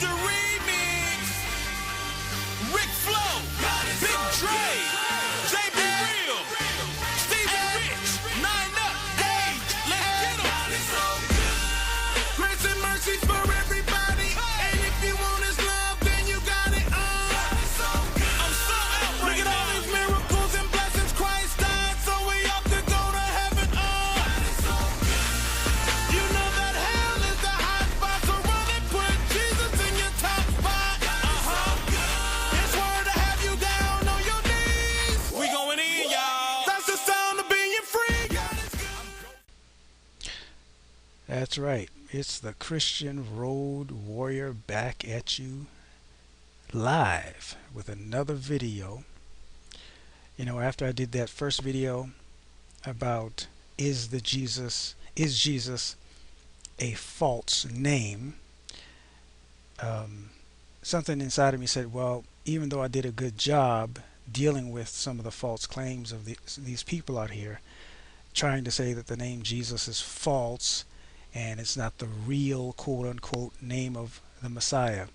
the remix. Rick Flo, Big Dre, JB Real, Stephen Rich, 9 Up, Gage, let's get 'em. Grace and mercy for everybody, and if you want His love, then you got it. I'm so out. Look at all these miracles and blessings. Christ died, so we ought to go to heaven. You know that hell is the hot spot, so run and put Jesus in your top spot. It's word to have you down on your knees. We going in, y'all. That's the sound of being free. That's right. It's the Christian Road Warrior back at you live with another video. You know, after I did that first video about is Jesus a false name, something inside of me said, well, even though I did a good job dealing with some of the false claims of these people out here, trying to say that the name Jesus is false and it's not the real quote-unquote name of the Messiah,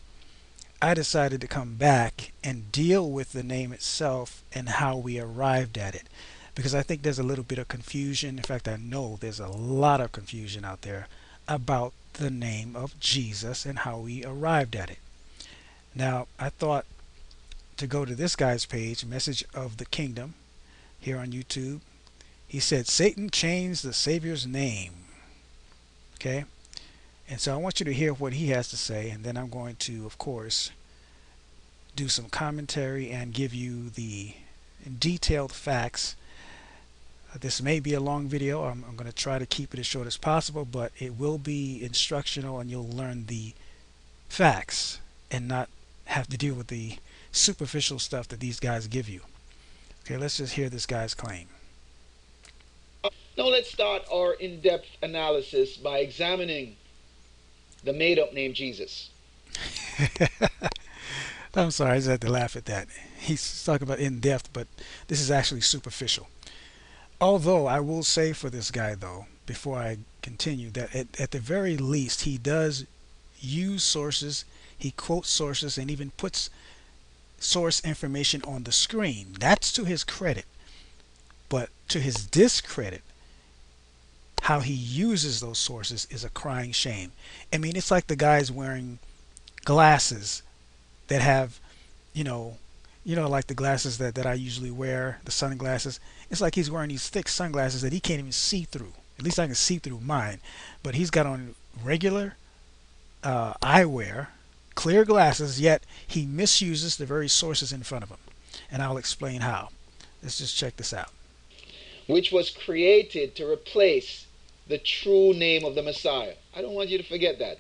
I decided to come back and deal with the name itself and how we arrived at it, because I think there's a little bit of confusion. In fact, I know there's a lot of confusion out there about the name of Jesus and how we arrived at it. Now, I thought to go to this guy's page, Message of the Kingdom, here on YouTube. He said, Satan changed the Savior's name. Okay? And so I want you to hear what he has to say, and then I'm going to, of course, do some commentary and give you the detailed facts. This may be a long video. I'm going to try to keep it as short as possible, but it will be instructional and you'll learn the facts and not have to deal with the superficial stuff that these guys give you. Okay, let's just hear this guy's claim. Now let's start our in-depth analysis by examining the made-up name Jesus. I'm sorry, I just had to laugh at that. He's talking about in-depth, but this is actually superficial. Although I will say for this guy, though, before I continue, that at the very least he does use sources, he quotes sources, and even puts source information on the screen. That's to his credit. But to his discredit, how he uses those sources is a crying shame. I mean, it's like the guy's wearing glasses that have, like the glasses that I usually wear, the sunglasses. It's like he's wearing these thick sunglasses that he can't even see through. At least I can see through mine. But he's got on regular eyewear, clear glasses, yet he misuses the very sources in front of him. And I'll explain how. Let's just check this out. Which was created to replace the true name of the Messiah. I don't want you to forget that.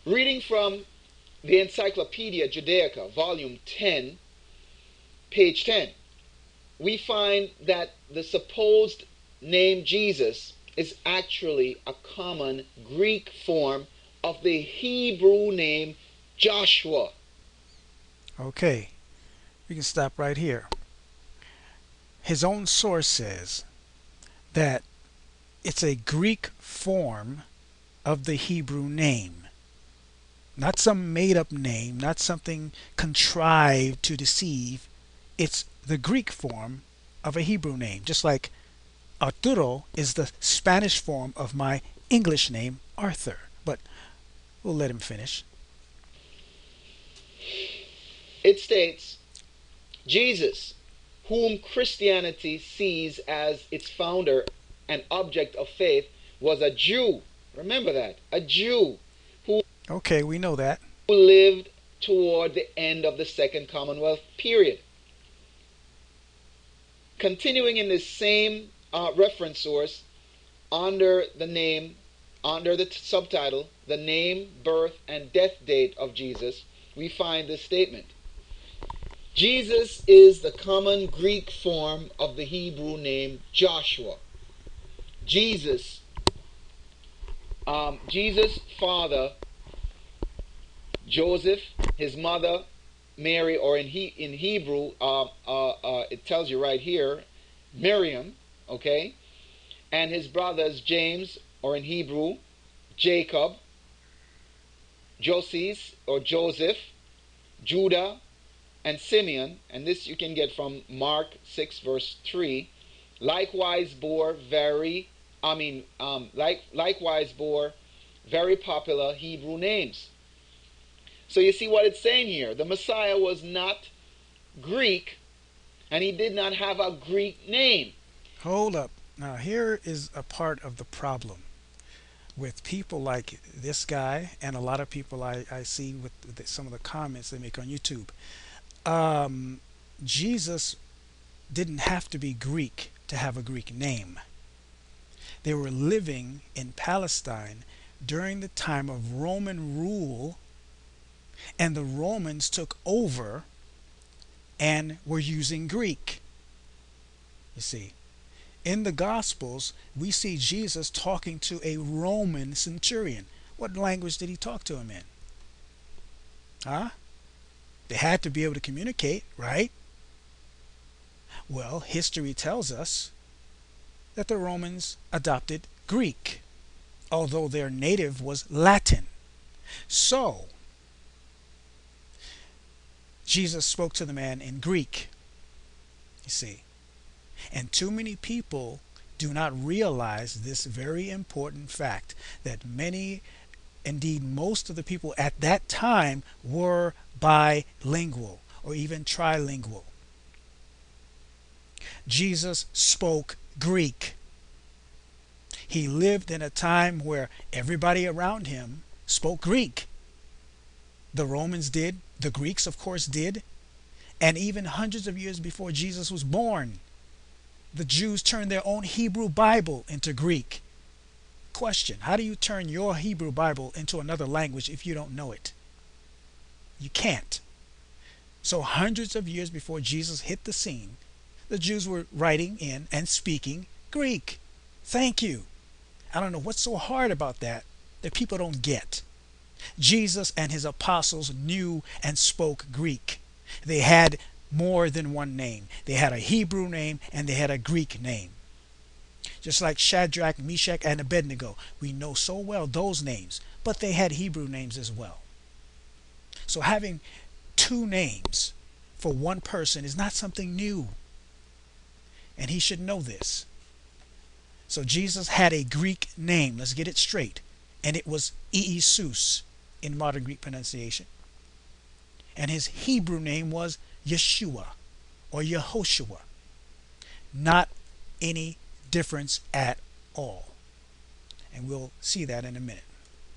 Reading from the Encyclopedia Judaica, volume 10, page 10, we find that the supposed name Jesus is actually a common Greek form of the Hebrew name Joshua. Okay, we can stop right here. His own source says that it's a Greek form of the Hebrew name. Not some made-up name, not something contrived to deceive. It's the Greek form of a Hebrew name. Just like Arturo is the Spanish form of my English name, Arthur. But we'll let him finish. It states, Jesus, whom Christianity sees as its founder and object of faith, was a Jew. Remember that. A Jew who Okay, we know that. lived toward the end of the Second Commonwealth period. Continuing in this same reference source, under the subtitle, The Name, Birth, and Death Date of Jesus, we find this statement. Jesus is the common Greek form of the Hebrew name Joshua. Jesus' father, Joseph, his mother, Mary, or in Hebrew, it tells you right here, Miriam, okay? And his brothers, James, or in Hebrew, Jacob, Joses or Joseph, Judah, and Simeon, and this you can get from Mark 6 verse 3, likewise bore likewise bore very popular Hebrew names. So you see what it's saying here. The Messiah was not Greek, and he did not have a Greek name. Hold up. Now, here is a part of the problem with people like this guy and a lot of people I see with some of the comments they make on YouTube. Um, Jesus didn't have to be Greek to have a Greek name. They were living in Palestine during the time of Roman rule, and the Romans took over and were using Greek. You see, in the Gospels, we see Jesus talking to a Roman centurion. What language did he talk to him in? Huh? They had to be able to communicate, right? Well, history tells us that the Romans adopted Greek, although their native was Latin. So, Jesus spoke to the man in Greek, you see. And too many people do not realize this very important fact that many, indeed most of the people at that time were bilingual or even trilingual. Jesus spoke Greek. He lived in a time where everybody around him spoke Greek. The Romans did, the Greeks of course did, and even hundreds of years before Jesus was born, the Jews turned their own Hebrew Bible into Greek. Question: how do you turn your Hebrew Bible into another language if you don't know it? You can't. So hundreds of years before Jesus hit the scene, the Jews were writing in and speaking Greek. Thank you. I don't know what's so hard about that people don't get. Jesus and his apostles knew and spoke Greek. They had more than one name. They had a Hebrew name and they had a Greek name. Just like Shadrach, Meshach, and Abednego. We know so well those names, but they had Hebrew names as well. So having two names for one person is not something new. And he should know this. So Jesus had a Greek name, let's get it straight, and it was Iesous in modern Greek pronunciation. And his Hebrew name was Yeshua or Yehoshua. Not any difference at all. And we'll see that in a minute.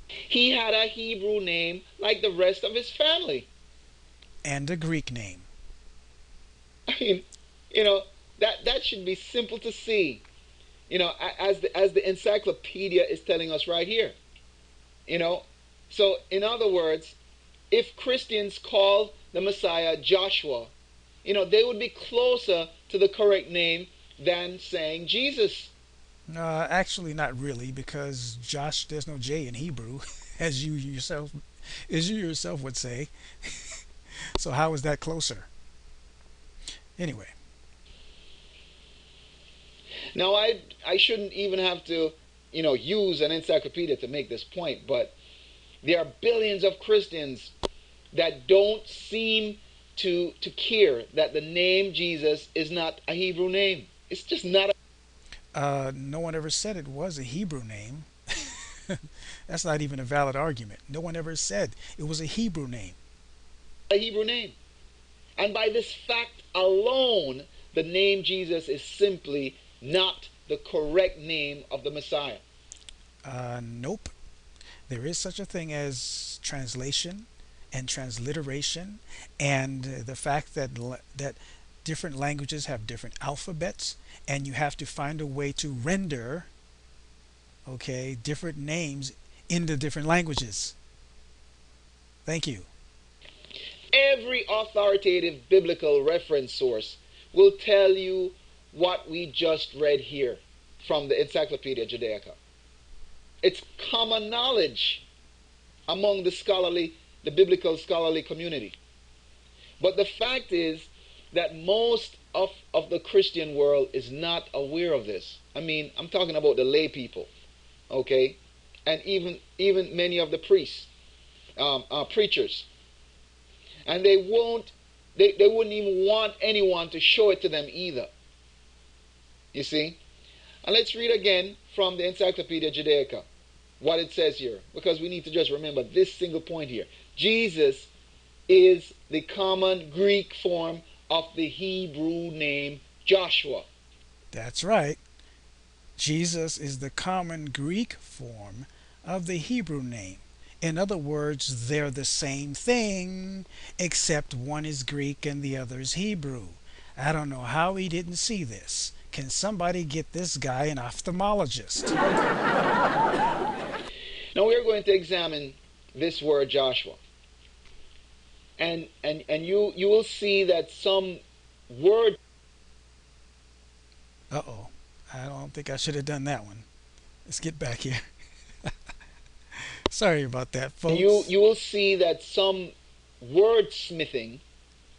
He had a Hebrew name like the rest of his family. And a Greek name. I mean, that should be simple to see. As the encyclopedia is telling us right here. So in other words, if Christians call the Messiah Joshua, they would be closer to the correct name than saying Jesus. Actually, not really, because Josh, there's no J in Hebrew, as you yourself would say. So how is that closer? Anyway. Now, I shouldn't even have to, use an encyclopedia to make this point, but there are billions of Christians that don't seem to care that the name Jesus is not a Hebrew name. It's just not No one ever said it was a Hebrew name. That's not even a valid argument. No one ever said it was a Hebrew name. a Hebrew name. And by this fact alone, the name Jesus is simply not the correct name of the Messiah. Nope. There is such a thing as translation and transliteration, and the fact that different languages have different alphabets, and you have to find a way to render, okay, different names in the different languages. Thank you. Every authoritative biblical reference source will tell you what we just read here from the Encyclopedia Judaica. It's common knowledge among the biblical scholarly community. But the fact is that most of the Christian world is not aware of this. I mean, I'm talking about the lay people, okay? And even many of the priests. preachers, and they wouldn't even want anyone to show it to them either. You see? And let's read again from the Encyclopedia Judaica what it says here, because we need to just remember this single point here. Jesus is the common Greek form of the Hebrew name Joshua. That's right. Jesus is the common Greek form of the Hebrew name. In other words, they're the same thing, except one is Greek and the other is Hebrew. I don't know how he didn't see this. Can somebody get this guy an ophthalmologist? Now we're going to examine this word Joshua. And you will see that some word. Uh-oh. I don't think I should have done that one. Let's get back here. Sorry about that, folks. You will see that some wordsmithing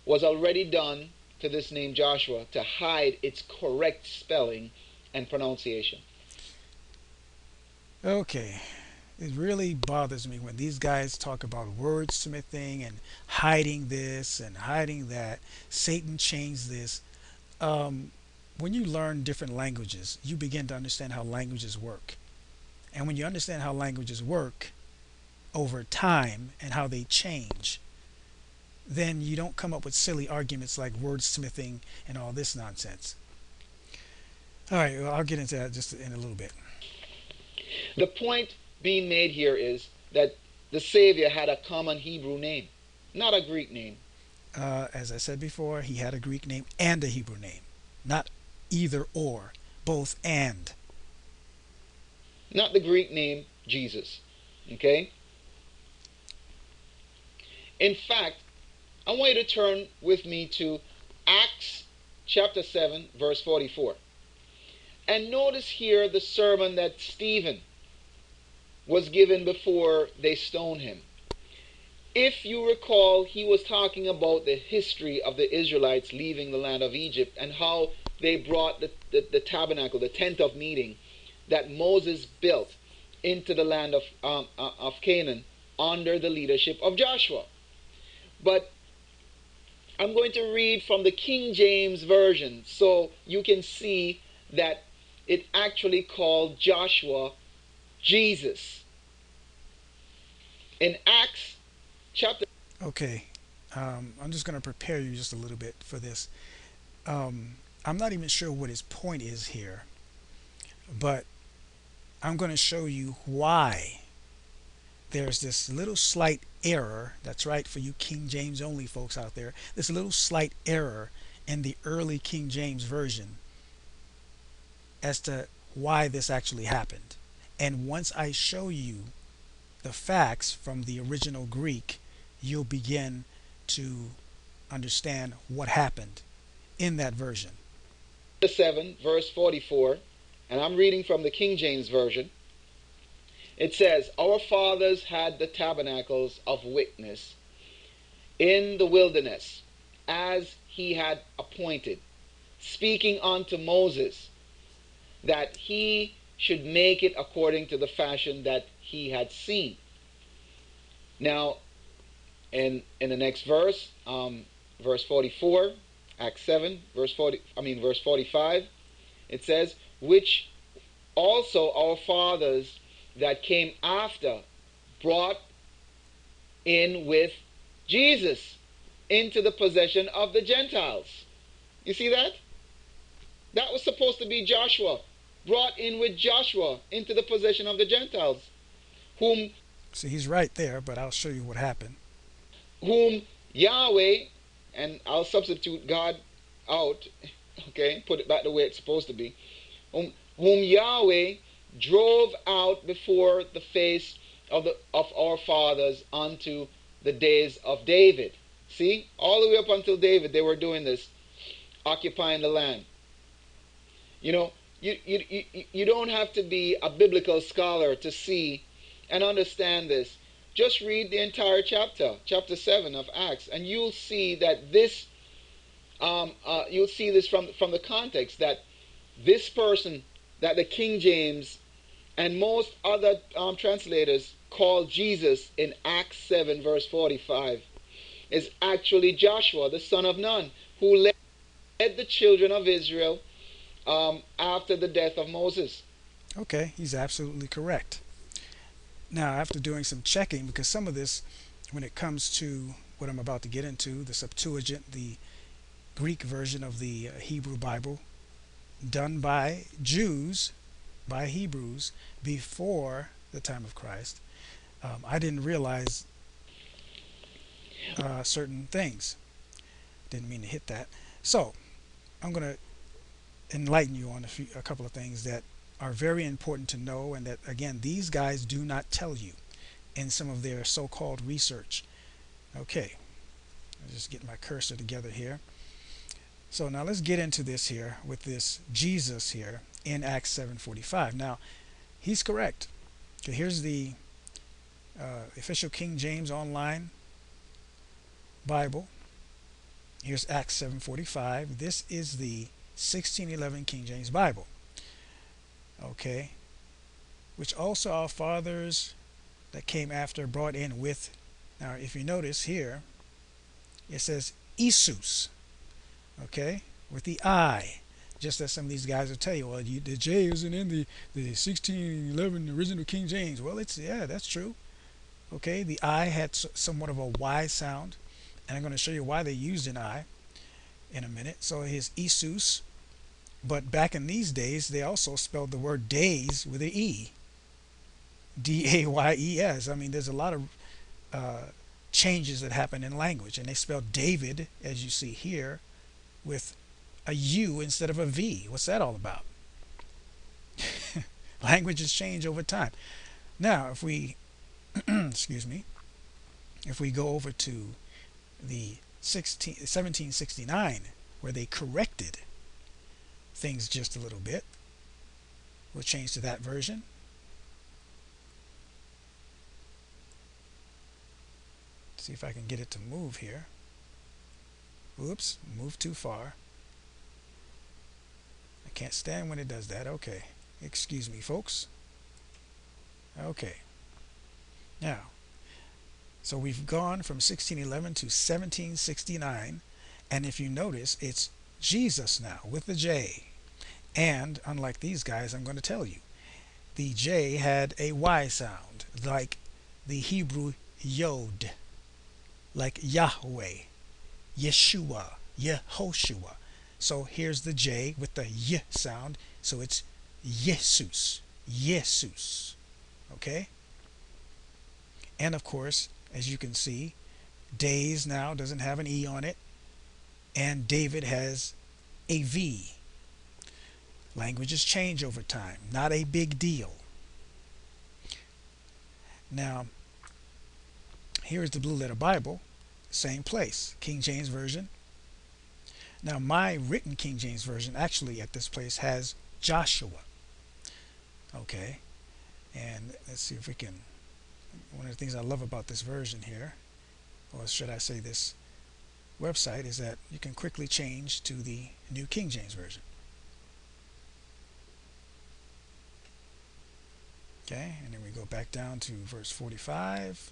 was already done to this name Joshua to hide its correct spelling and pronunciation. Okay. It really bothers me when these guys talk about wordsmithing and hiding this and hiding that. Satan changed this. When you learn different languages, you begin to understand how languages work. And when you understand how languages work over time and how they change, then you don't come up with silly arguments like wordsmithing and all this nonsense. All right, well, I'll get into that just in a little bit. The point being made here is that the Savior had a common Hebrew name, not a Greek name. As I said before, he had a Greek name and a Hebrew name, not either or, both and. Not the Greek name Jesus. Okay? In fact, I want you to turn with me to Acts chapter 7, verse 44. And notice here the sermon that Stephen was given before they stoned him. If you recall, he was talking about the history of the Israelites leaving the land of Egypt and how they brought the tabernacle, the tent of meeting, that Moses built into the land of Canaan under the leadership of Joshua. But I'm going to read from the King James Version so you can see that it actually called Joshua Jesus. In Acts chapter... Okay, I'm just going to prepare you just a little bit for this. I'm not even sure what his point is here, but I'm going to show you why there's this little slight error. That's right, for you King James only folks out there, this little slight error in the early King James Version as to why this actually happened. And once I show you the facts from the original Greek, you'll begin to understand what happened in that version. 7, verse 44, and I'm reading from the King James Version. It says, "Our fathers had the tabernacles of witness in the wilderness, as he had appointed, speaking unto Moses, that he should make it according to the fashion that he had seen." Now, in the next verse, verse 44, Acts 7, verse 45, it says, "Which also our fathers that came after brought in with Jesus into the possession of the Gentiles." You see that? That was supposed to be Joshua, brought in with Joshua into the possession of the Gentiles, whom... See, he's right there, but I'll show you what happened. Whom Yahweh, and I'll substitute God out, okay, put it back the way it's supposed to be, whom Yahweh drove out before the face of our fathers unto the days of David. See, all the way up until David, they were doing this, occupying the land. You know, you don't have to be a biblical scholar to see and understand this. Just read the entire chapter 7 of Acts, and you'll see that this, you'll see this from the context that this person, that the King James And most other translators call Jesus in Acts 7, verse 45, is actually Joshua, the son of Nun, who led the children of Israel after the death of Moses. Okay, he's absolutely correct. Now, after doing some checking, because some of this, when it comes to what I'm about to get into, the Septuagint, the Greek version of the Hebrew Bible, done by Jews, by Hebrews, before the time of Christ, I didn't realize certain things. Didn't mean to hit that. So, I'm going to enlighten you on a couple of things that are very important to know, and that, again, these guys do not tell you in some of their so-called research. Okay, I'll just get my cursor together here. So now let's get into this here with this Jesus here in Acts 7:45. Now, he's correct. Okay, here's the official King James Online Bible. Here's Acts 7:45. This is the 1611 King James Bible. Okay, which also our fathers that came after brought in with. Now, if you notice here, it says Isus. Okay, with the I. Just as some of these guys will tell you, well, the J isn't in the 1611 original King James. Well, yeah, that's true. Okay, the I had somewhat of a Y sound, and I'm going to show you why they used an I in a minute. So here's Isus, but back in these days, they also spelled the word days with an E, Dayes. I mean, there's a lot of changes that happen in language, and they spelled David, as you see here, with a U instead of a V. What's that all about? Languages change over time. Now, if we, excuse me, if we go over to the 1769, where they corrected things just a little bit, we'll change to that version. See if I can get it to move here. Oops, moved too far. I can't stand when it does that. Okay, excuse me, folks. Okay, now, so we've gone from 1611 to 1769, and if you notice, it's Jesus now with the J. And unlike these guys, I'm going to tell you, the J had a Y sound, like the Hebrew Yod, like Yahweh, Yeshua, Yehoshua. So here's the J with the Y sound, so it's Jesus, Jesus. Okay? And of course, as you can see, days now doesn't have an E on it, and David has a V. Languages change over time, not a big deal. Now, here's the Blue Letter Bible, same place, King James Version. Now, my written King James Version actually at this place has Joshua. Okay, and let's see if we can. One of the things I love about this version here, or should I say this website, is that you can quickly change to the New King James Version. Okay, and then we go back down to verse 45.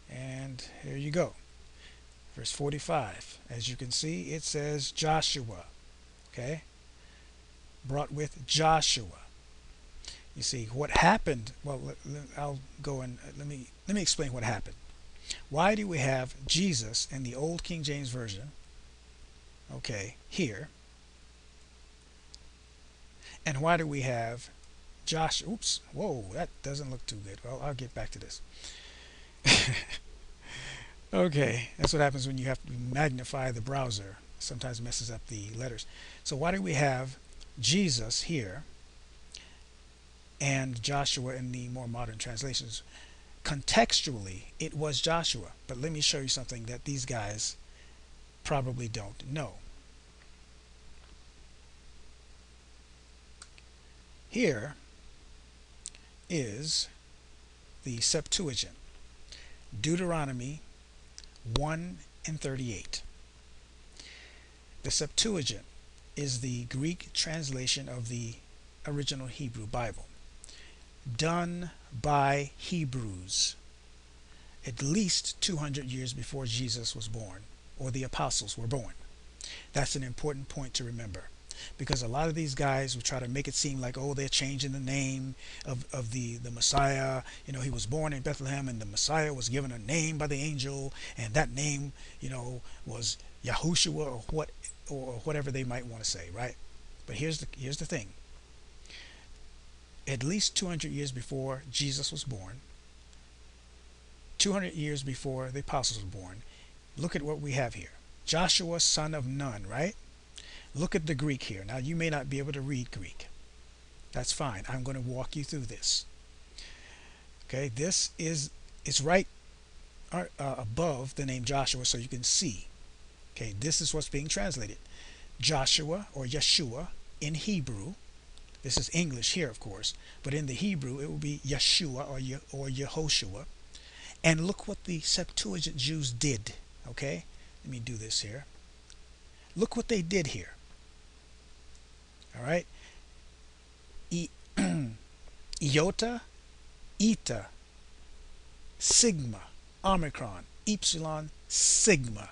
And here you go. Verse 45. As you can see, it says Joshua. Okay? Brought with Joshua. You see, what happened, well, I'll go and let me explain what happened. Why do we have Jesus in the old King James Version, okay, here? And why do we have Joshua? Oops, whoa, that doesn't look too good. Well, I'll get back to this. Okay, that's what happens when you have to magnify the browser. Sometimes it messes up the letters. So why do we have Jesus here and Joshua in the more modern translations? Contextually, it was Joshua. But let me show you something that these guys probably don't know. Here is the Septuagint, Deuteronomy 1 and 38. The Septuagint is the Greek translation of the original Hebrew Bible, done by Hebrews at least 200 years before Jesus was born or the apostles were born. That's an important point to remember, because a lot of these guys will try to make it seem like, oh, they're changing the name of the Messiah. He was born in Bethlehem and the Messiah was given a name by the angel, and that name, was Yehoshua or whatever they might want to say, right? But here's the thing. At least 200 years before Jesus was born, 200 years before the apostles were born, look at what we have here. Joshua, son of Nun, right? Look at the Greek here. Now, you may not be able to read Greek. That's fine. I'm going to walk you through this. Okay, it's right above the name Joshua, so you can see. Okay, this is what's being translated. Joshua or Yeshua in Hebrew. This is English here, of course, but in the Hebrew it will be Yeshua or Yehoshua. And look what the Septuagint Jews did. Okay, let me do this here. Look what they did here. All right, iota, eta, sigma, omicron, epsilon, sigma.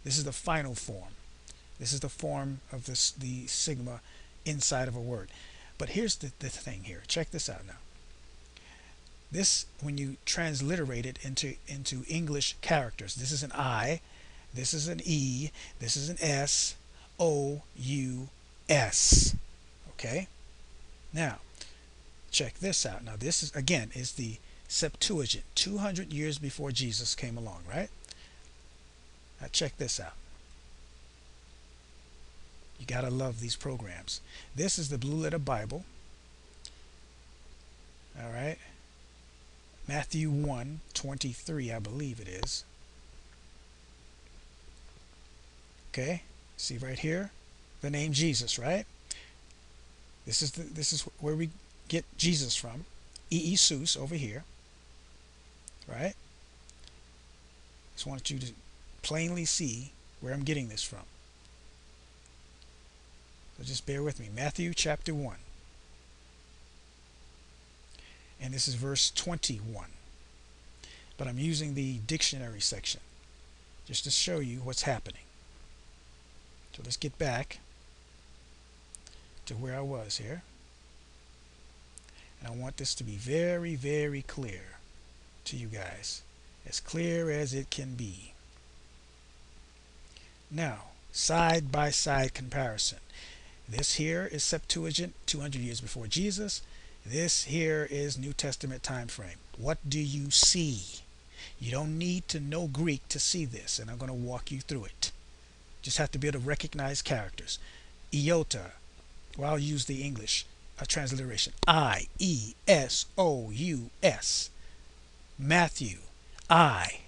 This is the final form. This is the form of the sigma inside of a word. But here's the thing here. Check this out now. This, when you transliterate it into English characters, this is an I, this is an E, this is an S, O, U, S. Okay? Now, check this out. Now, this is, again, is the Septuagint, 200 years before Jesus came along, right? Now, check this out. You gotta love these programs. This is the Blue Letter Bible. All right. Matthew 1:23, I believe it is. Okay. See right here, the name Jesus, right? This is where we get Jesus from. Yesus over here. Right? Just want you to plainly see where I'm getting this from. So just bear with me. Matthew chapter 1. And this is verse 21. But I'm using the dictionary section just to show you what's happening. So let's get back to where I was here. And I want this to be very, very clear to you guys. As clear as it can be. Now, side by side comparison. This here is Septuagint, 200 years before Jesus. This here is New Testament time frame. What do you see? You don't need to know Greek to see this, and I'm going to walk you through it. Just have to be able to recognize characters. Iota, well, I'll use the English transliteration. I-E-S-O-U-S. Matthew, I-E-S-O-U-S.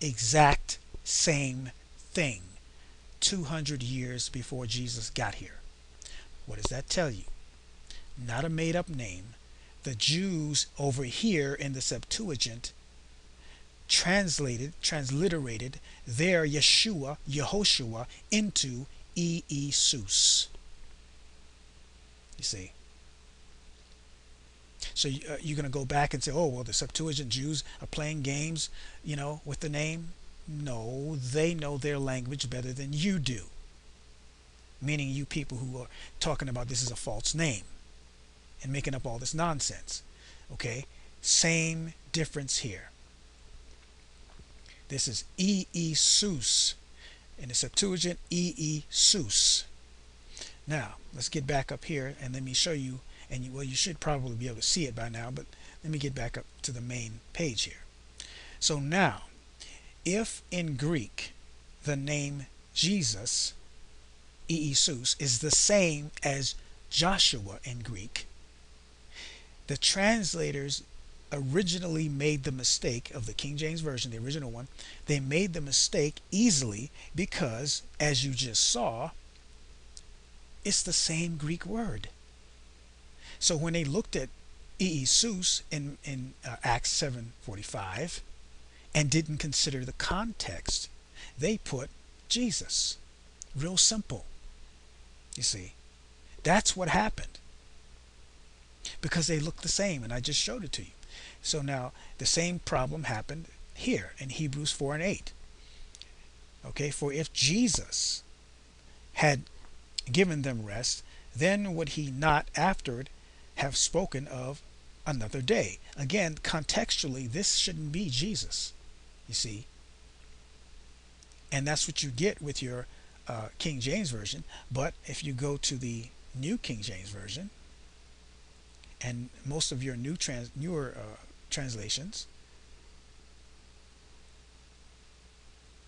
Exact same thing. 200 years before Jesus got here. What does that tell you? Not a made-up name. The Jews over here in the Septuagint transliterated their Yeshua, Yehoshua, into Yesus. You see? So you're going to go back and say, oh, well, the Septuagint Jews are playing games, with the name. No, they know their language better than you do. Meaning you people who are talking about this is a false name and making up all this nonsense. Okay? Same difference here. This is Yesus. In the Septuagint, Yesus. Now, let's get back up here and let me show you, and you should probably be able to see it by now, but let me get back up to the main page here. So now, if in Greek the name Jesus, Yesus, is the same as Joshua in Greek, the translators originally made the mistake of the King James Version, the original one. They made the mistake easily because, as you just saw, it's the same Greek word. So when they looked at Yehoshua in Acts 7:45 and didn't consider the context. They put Jesus. Real simple. You see, that's what happened because they look the same, and I just showed it to you. So now the same problem happened here in Hebrews 4 and 8. Okay, for if Jesus had given them rest, then would he not afterward have spoken of another day? Again, contextually, this shouldn't be Jesus, you see. And that's what you get with your King James Version. But if you go to the New King James Version and most of your newer translations,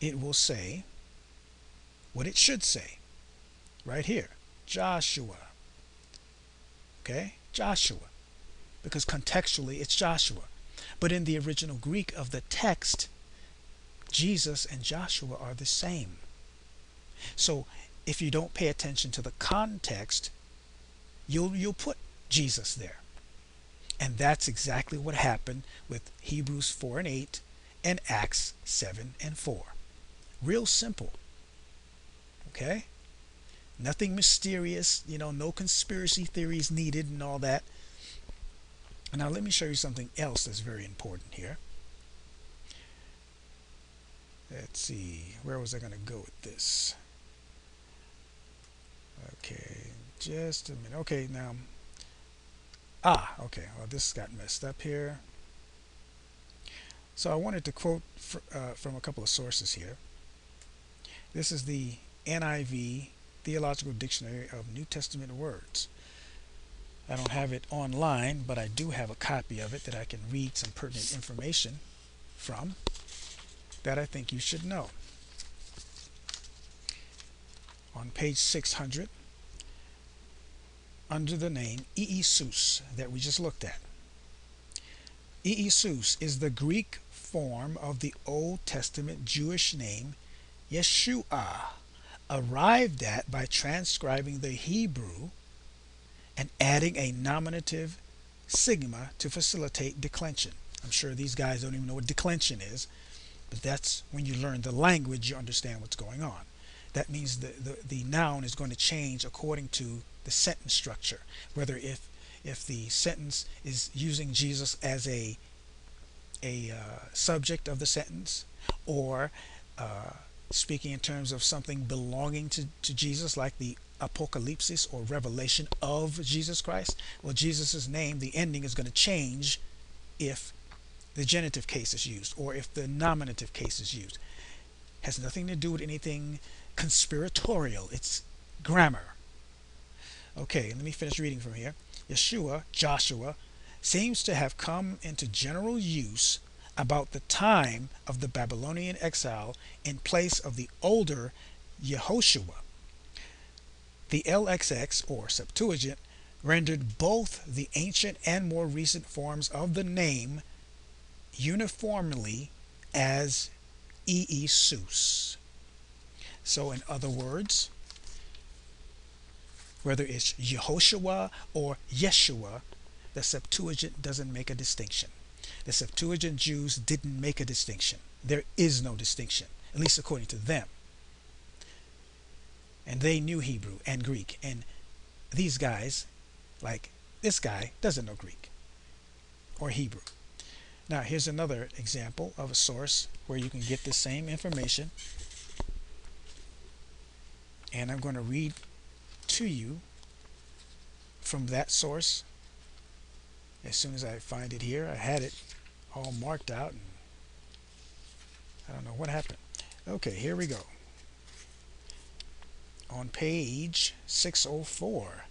it will say what it should say right here. Joshua. Okay? Joshua. Because contextually it's Joshua. But in the original Greek of the text, Jesus and Joshua are the same. So if you don't pay attention to the context, you'll put Jesus there. And that's exactly what happened with Hebrews 4 and 8 and Acts 7 and 4. Real simple. Okay? Nothing mysterious, no conspiracy theories needed and all that. Now let me show you something else that's very important here. Let's see, where was I going to go with this? Okay, just a minute. Okay, now, okay, well this got messed up here. So I wanted to quote from a couple of sources here. This is the NIV Theological Dictionary of New Testament Words. I don't have it online, but I do have a copy of it that I can read some pertinent information from that I think you should know. On page 600, under the name Yehoshua that we just looked at. Yehoshua is the Greek form of the Old Testament Jewish name Yeshua, arrived at by transcribing the Hebrew and adding a nominative sigma to facilitate declension. I'm sure these guys don't even know what declension is, but that's when you learn the language, you understand what's going on. That means the noun is going to change according to the sentence structure, whether if the sentence is using Jesus as a subject of the sentence, or speaking in terms of something belonging to Jesus, like the apocalypsis or revelation of Jesus Christ. Well, Jesus's name, the ending is going to change if the genitive case is used or if the nominative case is used. Has nothing to do with anything conspiratorial. It's grammar. Okay, let me finish reading from here. Yeshua, Joshua, seems to have come into general use about the time of the Babylonian exile in place of the older Yehoshua. The LXX, or Septuagint, rendered both the ancient and more recent forms of the name uniformly as Yehoshua. So in other words, whether it's Yehoshua or Yeshua, the Septuagint doesn't make a distinction. The Septuagint Jews didn't make a distinction. There is no distinction, at least according to them. And they knew Hebrew and Greek, and these guys, like this guy, doesn't know Greek or Hebrew. Now here's another example of a source where you can get the same information, and I'm going to read to you from that source as soon as I find it here. I had it all marked out and I don't know what happened. Okay, here we go. On page 604,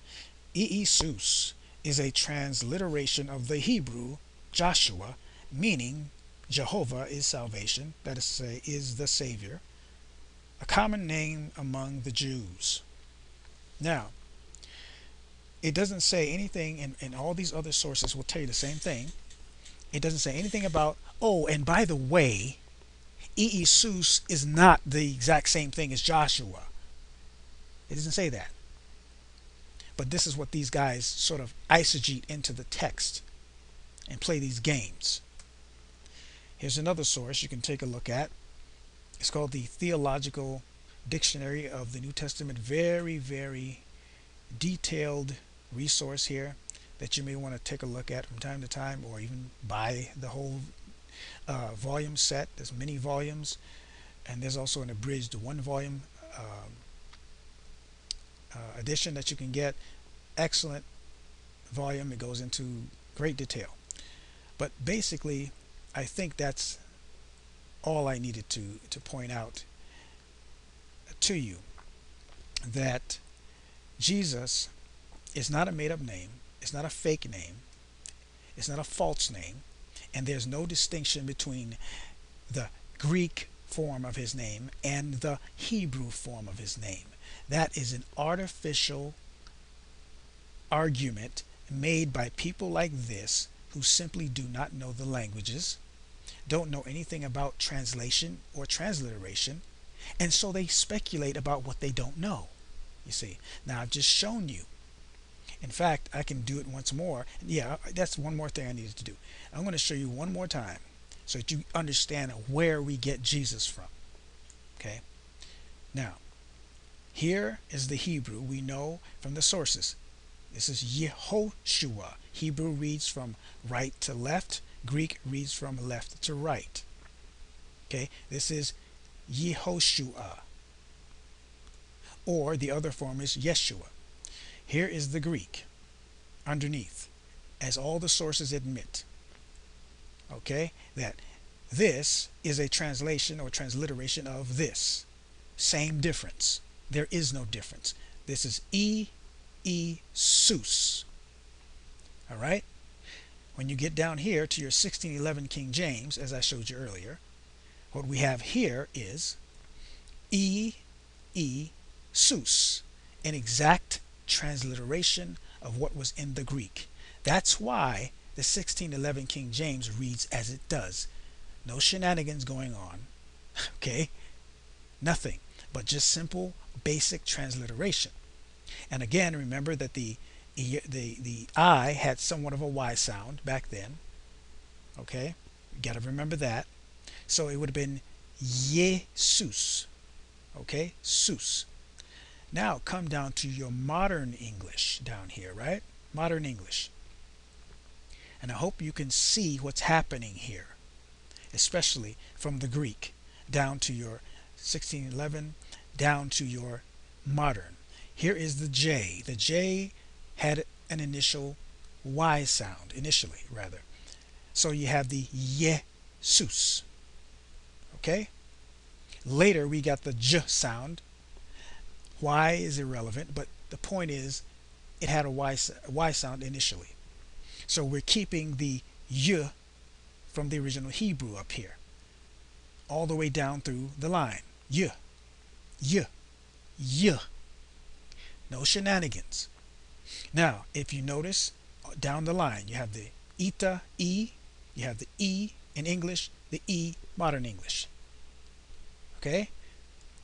Yehoshua is a transliteration of the Hebrew Joshua, meaning Jehovah is salvation, that is to say, is the Savior, a common name among the Jews. Now, it doesn't say anything, and all these other sources will tell you the same thing. It doesn't say anything about, oh, and by the way, Yehoshua is not the exact same thing as Joshua. It doesn't say that. But this is what these guys sort of eisegete into the text. and play these games. Here's another source you can take a look at. It's called the Theological Dictionary of the New Testament. Very, very detailed resource here that you may want to take a look at from time to time, or even buy the whole volume set. There's many volumes, and there's also an abridged one volume edition that you can get. Excellent volume. It goes into great detail. But basically, I think that's all I needed to point out to you, that Jesus is not a made-up name. It's not a fake name. It's not a false name. And there's no distinction between the Greek form of his name and the Hebrew form of his name. That is an artificial argument made by people like this, who simply do not know the languages, don't know anything about translation or transliteration, and so they speculate about what they don't know. You see, now I've just shown you. In fact, I can do it once more. Yeah, that's one more thing I needed to do. I'm going to show you one more time so that you understand where we get Jesus from. Okay? Now, here is the Hebrew we know from the sources. This is Yehoshua. Hebrew reads from right to left. Greek reads from left to right. Okay? This is Yehoshua. Or the other form is Yeshua. Here is the Greek underneath, as all the sources admit. Okay? That this is a translation or transliteration of this. Same difference. There is no difference. This is Sus. All right? When you get down here to your 1611 King James, as I showed you earlier, what we have here is Sus, an exact transliteration of what was in the Greek. That's why the 1611 King James reads as it does. No shenanigans going on. Okay? Nothing. But just simple, basic transliteration. And again, remember that the I had somewhat of a Y sound back then. Okay? You got to remember that. So it would have been Jesus. Okay? Sus. Now come down to your modern English down here, right? Modern English. And I hope you can see what's happening here, especially from the Greek down to your 1611, down to your modern. Here is the J. The J had an initial Y sound, initially rather. So you have the Jesus. Okay? Later we got the J sound. Y is irrelevant, but the point is it had a Y sound initially. So we're keeping the Y from the original Hebrew up here, all the way down through the line. Y, Y, Y. No shenanigans. Now, if you notice down the line, you have the eta, E, you have the E in English, the E modern English. Okay?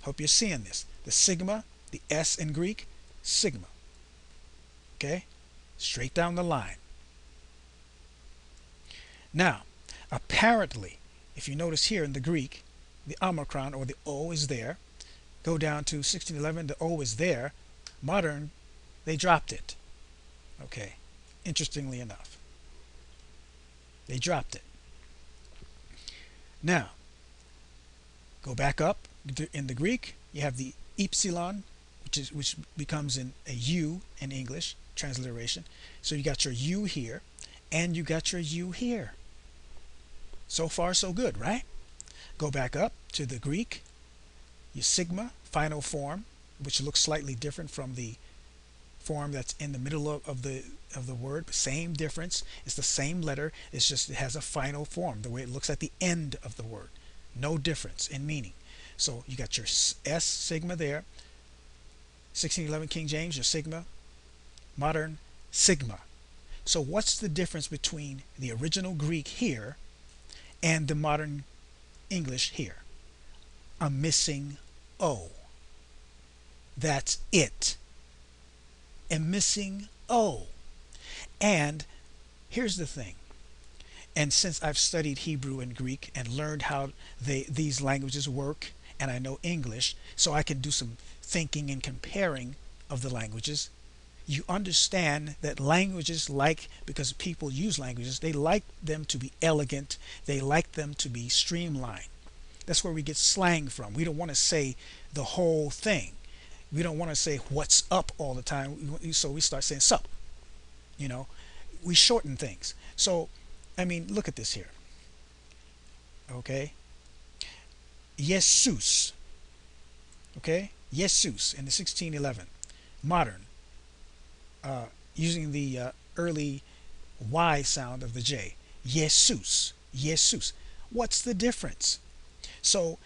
Hope you're seeing this. The sigma, the S in Greek, sigma. Okay? Straight down the line. Now, apparently, if you notice here in the Greek, the omicron or the O is there. Go down to 1611, the O is there. Modern, they dropped it. Okay, interestingly enough. They dropped it. Now, go back up. In the Greek, you have the epsilon, which becomes a U in English, transliteration. So you got your U here, and you got your U here. So far, so good, right? Go back up to the Greek, your sigma, final form, which looks slightly different from the form that's in the middle of the word, but same difference. It's the same letter. It's just it has a final form, the way it looks at the end of the word. No difference in meaning. So you got your S sigma there. 1611 King James, your sigma. Modern, sigma. So what's the difference between the original Greek here and the modern English here? A missing O. That's it. A missing O. And here's the thing. And since I've studied Hebrew and Greek and learned how these languages work, and I know English, so I can do some thinking and comparing of the languages, you understand that languages, because people use languages, they like them to be elegant, they like them to be streamlined. That's where we get slang from. We don't want to say the whole thing. We don't want to say what's up all the time, so we start saying sup. We shorten things. So, look at this here. Okay? Jesus. Okay? Jesus in the 1611. Modern. Using the early Y sound of the J. Jesus. Jesus. What's the difference? So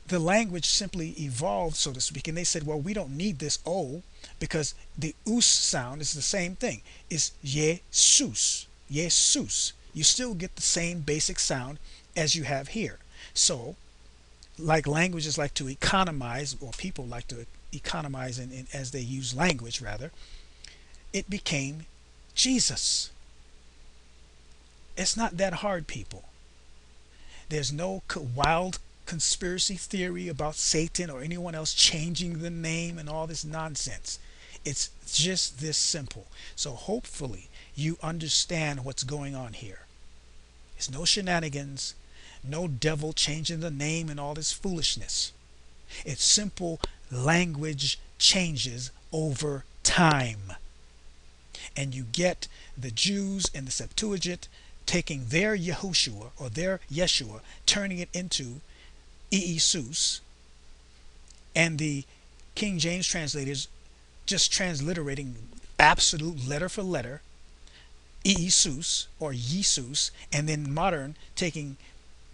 the language simply evolved, so to speak, and they said, well, we don't need this O because the us sound is the same thing. It's Jesus. Jesus. You still get the same basic sound as you have here. So, like languages like to economize, or people like to economize as they use language, rather, it became Jesus. It's not that hard, people. There's no wild conspiracy theory about Satan or anyone else changing the name and all this nonsense. It's just this simple. So hopefully you understand what's going on here. It's no shenanigans, no devil changing the name and all this foolishness. It's simple language changes over time. And you get the Jews in the Septuagint taking their Yehoshua or their Yeshua, turning it into Yesus, and the King James translators just transliterating absolute letter for letter Jesus or Jesus, and then modern taking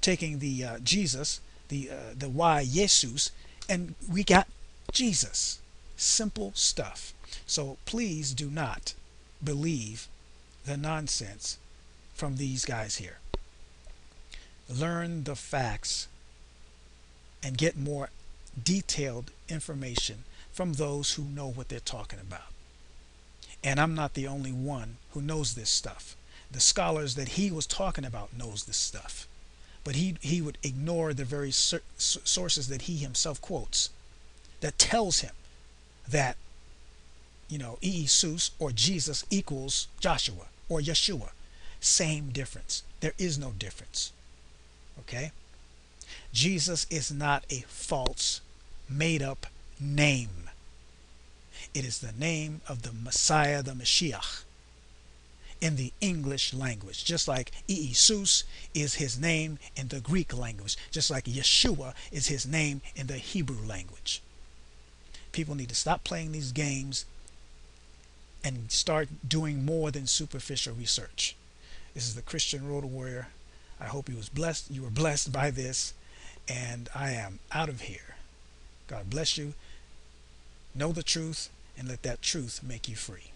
the Jesus, the Y Jesus, and we got Jesus. Simple stuff. So please do not believe the nonsense from these guys here. Learn the facts and get more detailed information from those who know what they're talking about. And I'm not the only one who knows this stuff. The scholars that he was talking about knows this stuff. But he would ignore the very sources that he himself quotes that tells him that, Jesus or Jesus equals Joshua or Yeshua. Same difference. There is no difference. Okay? Jesus is not a false, made-up name. It is the name of the Messiah, the Mashiach, in the English language. Just like Jesus is his name in the Greek language. Just like Yeshua is his name in the Hebrew language. People need to stop playing these games and start doing more than superficial research. This is the Christian Road Warrior. I hope you were blessed by this, and I am out of here. God bless you. Know the truth, and let that truth make you free.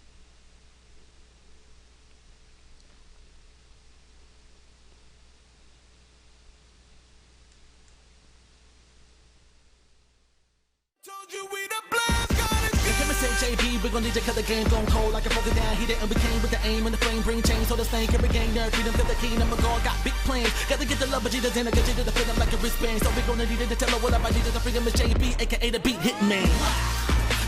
Told you we the blast, God is good. Let me say JB, we gon' need you cause the game gone cold. Like a focus down, he didn't became with the aim and the flame bring change. So the stain can regain their freedom, cause the kingdom of God got big plans. Gotta get the love of Jesus in her, get you to the freedom like a wristband. So we gonna need it to tell her what about Jesus. The freedom is JB, aka the beat hitman.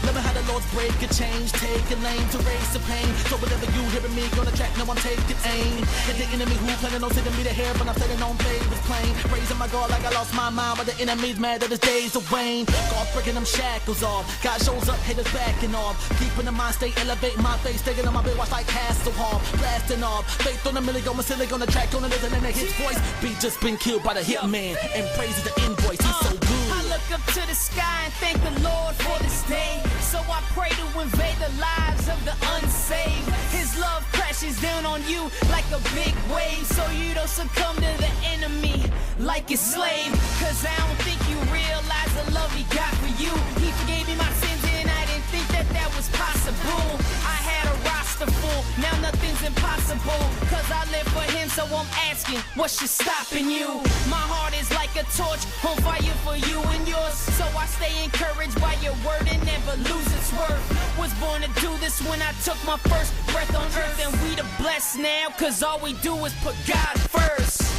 Loving how the Lord's break a change, take a lane to raise the pain. So whatever you hearing me on the track, no I'm taking aim. And the enemy who planning on sending me the hair, but I'm setting on favors plain. Praising my God like I lost my mind, but the enemy's mad that his days are wane. God breaking them shackles off, God shows up, haters backing off. Keeping the mind state, elevate my face, taking on my bed, watch like Hasselhoff. Blasting off, faith on the milli, going silly on the track, gonna listen and his voice. Beat just been killed by the hitman, and praises the invoice, he's so good. I look up to the sky and thank the Lord for this day. So I pray to invade the lives of the unsaved. His love crashes down on you like a big wave, so you don't succumb to the enemy like a slave. Cause I don't think you realize the love he got for you. He forgave me my sins and I didn't think that was possible. I had a roster full, now nothing nothing's impossible, cause I live for him. So I'm asking, what's stopping you? My heart is like a torch on fire for you and yours. So I stay encouraged by your word and never lose its worth. Was born to do this when I took my first breath on earth. And we the blessed now, cause all we do is put God first.